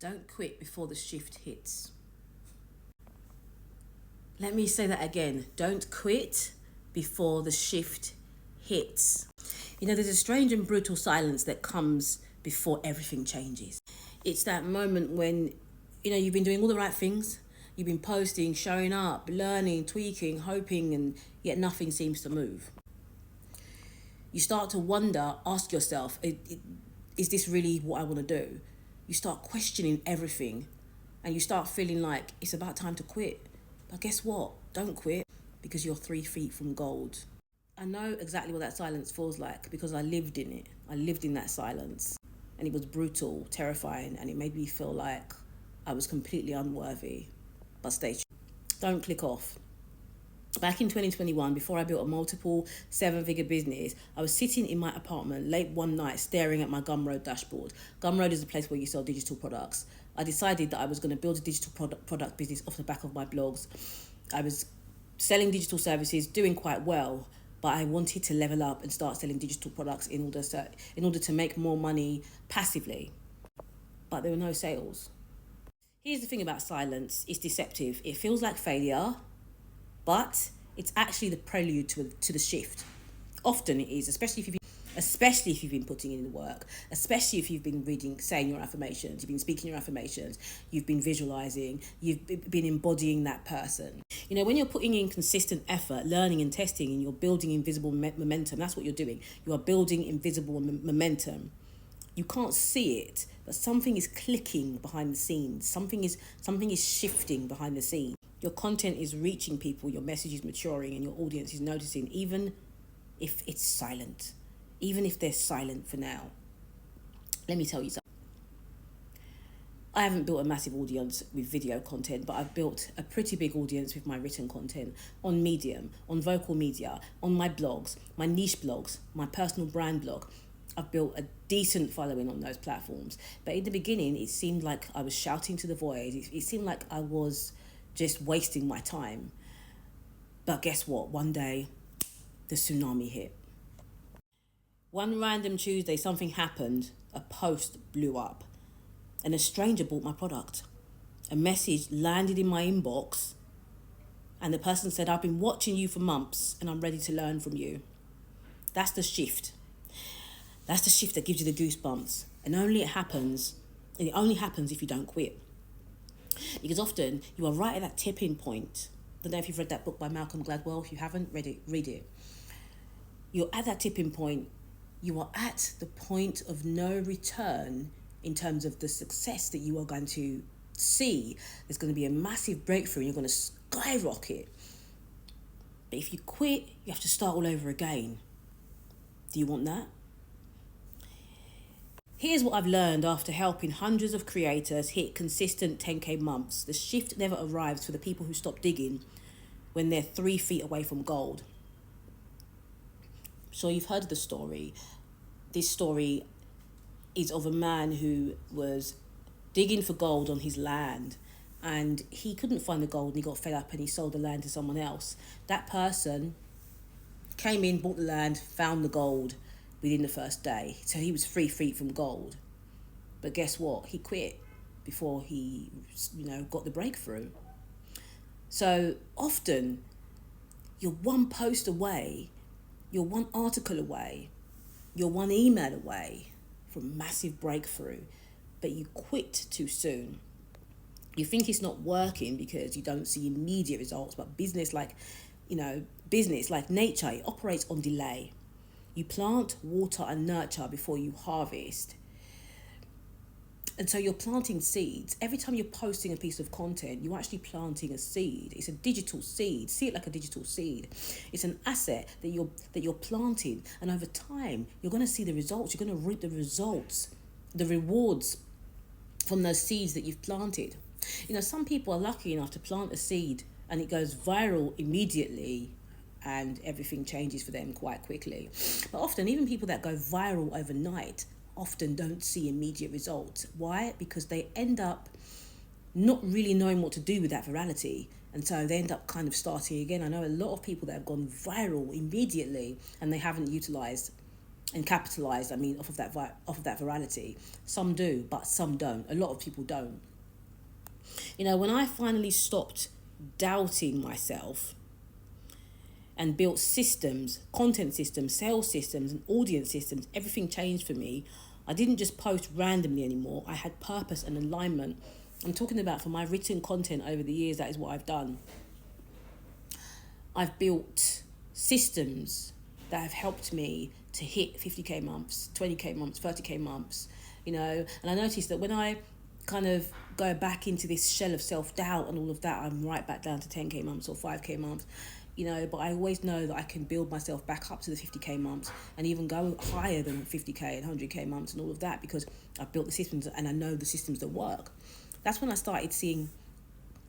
Don't quit before the shift hits. Let me say that again. Don't quit before the shift hits. You know, there's a strange and brutal silence that comes before everything changes. It's that moment when, you've been doing all the right things. You've been posting, showing up, learning, tweaking, hoping, and yet nothing seems to move. You start to wonder, ask yourself, is this really what I want to do? You start questioning everything and you start feeling like it's about time to quit. But guess what? Don't quit, because you're 3 feet from gold. I know exactly what that silence feels like because I lived in it. I lived in that silence. And it was brutal, terrifying, and it made me feel like I was completely unworthy. But stay tuned. Don't click off. Back in 2021, before I built a multiple 7-figure business, I was sitting in my apartment late one night staring at my Gumroad dashboard. Gumroad is a place where you sell digital products. I decided that I was going to build a digital product business off the back of my blogs. I was selling digital services, doing quite well, but I wanted to level up and start selling digital products in order to make more money passively. But there were no sales. Here's the thing about silence. It's deceptive. It feels like failure, but it's actually the prelude to the shift. Often it is, especially if you've been putting in the work, especially if you've been reading, saying your affirmations, you've been speaking your affirmations, you've been visualizing, you've been embodying that person. When you're putting in consistent effort, learning and testing, and you're building invisible momentum, that's what you're doing. You are building invisible momentum. You can't see it, but something is clicking behind the scenes. Something is shifting behind the scenes. Your content is reaching people, your message is maturing, and your audience is noticing, even if it's silent, even if they're silent for now. Let me tell you something. I haven't built a massive audience with video content, but I've built a pretty big audience with my written content on Medium, on Vocal Media, on my blogs, my niche blogs, my personal brand blog. I've built a decent following on those platforms. But in the beginning, it seemed like I was shouting to the void. It seemed like I was just wasting my time. But guess what? One day, the tsunami hit. One random Tuesday, something happened. A post blew up. And a stranger bought my product. A message landed in my inbox. And the person said, I've been watching you for months and I'm ready to learn from you. That's the shift. That's the shift that gives you the goosebumps. And it only happens if you don't quit. Because often you are right at that tipping point. I don't know if you've read that book by Malcolm Gladwell. If you haven't read it, read it. You're at that tipping point. You are at the point of no return in terms of the success that you are going to see. There's going to be a massive breakthrough and you're going to skyrocket. But if you quit, you have to start all over again. Do you want that? Here's what I've learned after helping hundreds of creators hit consistent 10K months. The shift never arrives for the people who stop digging when they're 3 feet away from gold. So you've heard of the story. This story is of a man who was digging for gold on his land and he couldn't find the gold and he got fed up and he sold the land to someone else. That person came in, bought the land, found the gold within the first day. So he was 3 feet from gold. But guess what? He quit before he, got the breakthrough. So often you're one post away, you're one article away, you're one email away from massive breakthrough, but you quit too soon. You think it's not working because you don't see immediate results, but business like nature, it operates on delay. You plant, water and nurture before you harvest. And so you're planting seeds. Every time you're posting a piece of content, you're actually planting a seed. It's a digital seed. See it like a digital seed. It's an asset that you're planting. And over time, you're going to see the results. You're going to reap the results, the rewards from those seeds that you've planted. Some people are lucky enough to plant a seed and it goes viral immediately and everything changes for them quite quickly. But often, even people that go viral overnight often don't see immediate results. Why? Because they end up not really knowing what to do with that virality. And so they end up kind of starting again. I know a lot of people that have gone viral immediately and they haven't utilized and capitalize, off of that virality. Some do, but some don't. A lot of people don't. When I finally stopped doubting myself and built systems, content systems, sales systems, and audience systems, everything changed for me. I didn't just post randomly anymore. I had purpose and alignment. I'm talking about for my written content over the years, that is what I've done. I've built systems that have helped me to hit 50k months, 20k months, 30k months, and I noticed that when I kind of go back into this shell of self-doubt and all of that, I'm right back down to 10k months or 5k months, but I always know that I can build myself back up to the 50k months and even go higher than 50k and 100k months and all of that, because I've built the systems and I know the systems that work. That's when I started seeing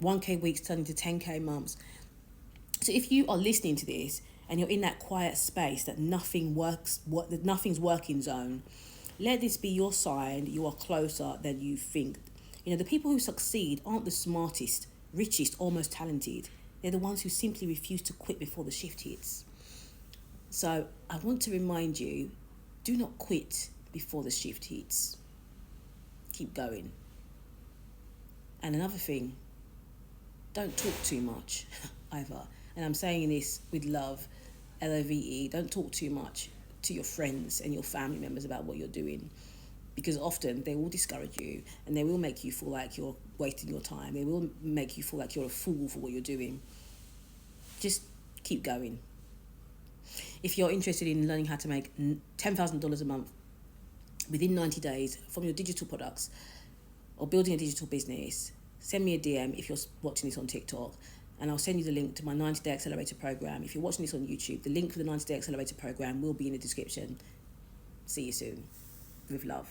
1k weeks turning to 10k months. So if you are listening to this and you're in that quiet space that nothing's working zone, let this be your sign that you are closer than you think. The people who succeed aren't the smartest, richest, or most talented. They're the ones who simply refuse to quit before the shift hits. So I want to remind you, do not quit before the shift hits. Keep going. And another thing, don't talk too much either. And I'm saying this with love, LOVE. Don't talk too much to your friends and your family members about what you're doing, because often they will discourage you and they will make you feel like you're wasting your time. They will make you feel like you're a fool for what you're doing. Just keep going. If you're interested in learning how to make $10,000 a month within 90 days from your digital products or building a digital business, send me a DM if you're watching this on TikTok, and I'll send you the link to my 90-day accelerator program. If you're watching this on YouTube, the link for the 90-day accelerator program will be in the description. See you soon. With love.